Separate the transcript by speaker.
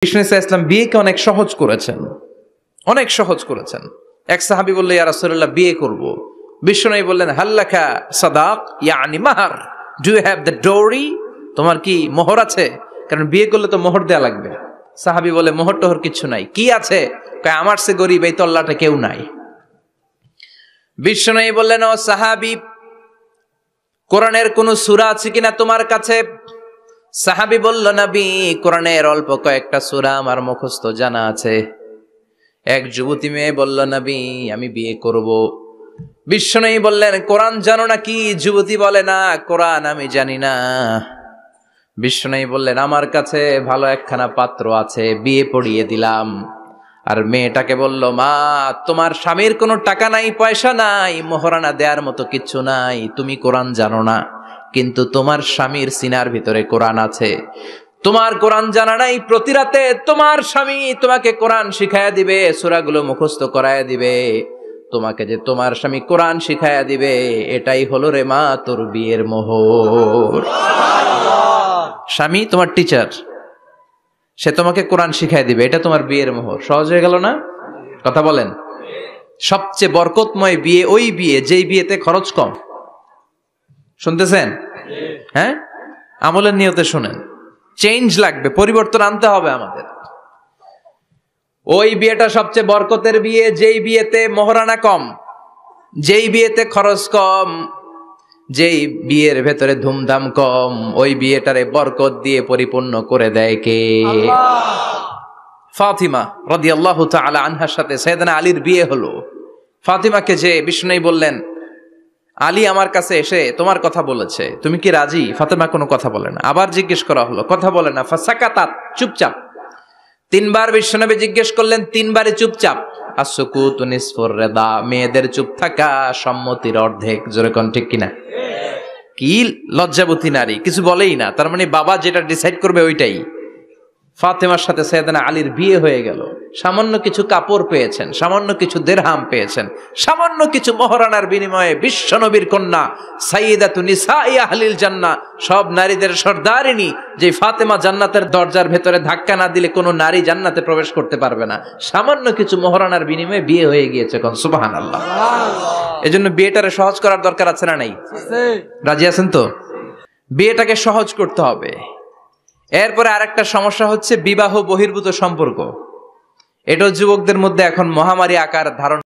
Speaker 1: বিষ্ণু ইসলাম বিয়েকে অনেক সহজ করেছেন। এক সাহাবী বলল, ইয়া রাসূলুল্লাহ, বিয়ে করব। বিষ্ণু বললেন, হাল্লাকা সাদাক, ইয়ানি মাহর, ডু ইউ হ্যাভ দ্য ডোরি? তোমার কি মোহর আছে? কারণ বিয়ে করলে তো মোহর দেয়া লাগবে। সাহাবী বলে, মোহর টোহর কিছু নাই। কি আছে? কয়, আমার সে গরিব এই তল্লাটা কেউ নাই। বিষ্ণু বললেন, ও সাহাবী, কোরআনের কোন সূরা আছে কিনা তোমার কাছে? সাহাবী বলল, নবী, কোরআনের অল্প কয়েকটা সূরা আমার মুখস্থ জানা আছে। এক যুবতী মেয়ে বলল, নবী, আমি বিয়ে করব। বিষ্ণু বললেন, কোরআন জানো নাকি? যুবতী বলে, না, কোরআন আমি জানি না। বিষ্ণু বললেন, আমার কাছে ভালো একখানা পাত্র আছে, বিয়ে পড়িয়ে দিলাম। আর মেয়েটাকে বলল, মা, তোমার স্বামীর কোনো টাকা নাই, পয়সা নাই, মোহরানা দেওয়ার মতো কিচ্ছু নাই, তুমি কোরআন জানো না, কিন্তু তোমার স্বামীর সিনার ভিতরে কোরআন আছে। তোমার কোরআন জানা নাই, প্রতি রাতে তোমার স্বামী তোমাকে কোরআন শিখায়া দিবে, সূরাগুলো মুখস্থ করায়া দিবে। তোমাকে যে তোমার স্বামী কোরআন শিখায়া দিবে, এটাই হলো রে মা তোর বিয়ের মোহর। স্বামী তোমার টিচার, সে তোমাকে কোরআন শিখায় দিবে, এটা তোমার বিয়ের মোহর। সহজ হয়ে গেল না? কথা বলেন। সবচেয়ে বরকতময় বিয়ে ওই বিয়ে যেই বিয়েতে খরচ কম। শুনতেছেন? হ্যাঁ, আমলের নিয়তে শুনেন। চেঞ্জ লাগবে, পরিবর্তন আনতে হবে আমাদের। ওই বিয়েটা সবচেয়ে বরকতের বিয়ে যেই বিয়েতে মোহরানা কম, যেই বিয়েতে খরচ কম, যেই বিয়ের ভেতরে ধুমধাম কম। ওই বিয়েটারে বরকত দিয়ে পরিপূর্ণ করে দেয় কে? ফাতিমা রাদিয়াল্লাহু তাআলা আনহার সাথে সাইয়েদনা আলীর বিয়ে হলো। ফাতিমাকে যে বিষ্ণু বললেন, আলী আমার কাছে এসে তোমার কথা বলেছে, তুমি কি রাজি? ফাতিমা কোনো কথা বলে না। আবার জিজ্ঞেস করা হলো, কথা বলে না। ফাসাকাতাত, চুপচাপ। তিনবার বিশ্বনবী জিজ্ঞেস করলেন, তিনবারই চুপচাপ। আসসুকুতু নিসফুর রিদা, মেয়েদের চুপ থাকা সম্মতির অর্ধেক। জোরে কোন ঠিক কিনা? কি লজ্জাবতী নারী, কিছু বলেই না। তার মানে বাবা যেটা ডিসাইড করবে ওইটাই। ফাতেমার সাথে সাইয়েদনা আলীর বিয়ে হয়ে গেল। সামান্য কিছু কাপড় পেয়েছেন, সামান্য কিছু দিরহাম পেয়েছেন, সামান্য কিছু মোহরানার বিনিময়ে বিশ্বনবীর কন্যা সাইয়্যিদাতু নিসাই আহলিল জান্নাহ, সব নারীদের সর্দারিনী, যে ফাতেমা জান্নাতের দরজার ভেতরে ধাক্কা না দিলে কোনো নারী জান্নাতে প্রবেশ করতে পারবে না। সামান্য কিছু মোহরানার বিনিময়ে বিয়ে হয়ে গিয়েছে। কোন সুবহানাল্লাহ। এজন্য বিয়েটারে সহজ করার দরকার আছে না নাই? রাজি আছেন তো? বিয়েটাকে সহজ করতে হবে। এরপরে আরেকটা সমস্যা হচ্ছে বিবাহ বহির্ভূত সম্পর্ক। এটাও যুবকদের মধ্যে এখন মহামারী আকার ধারণ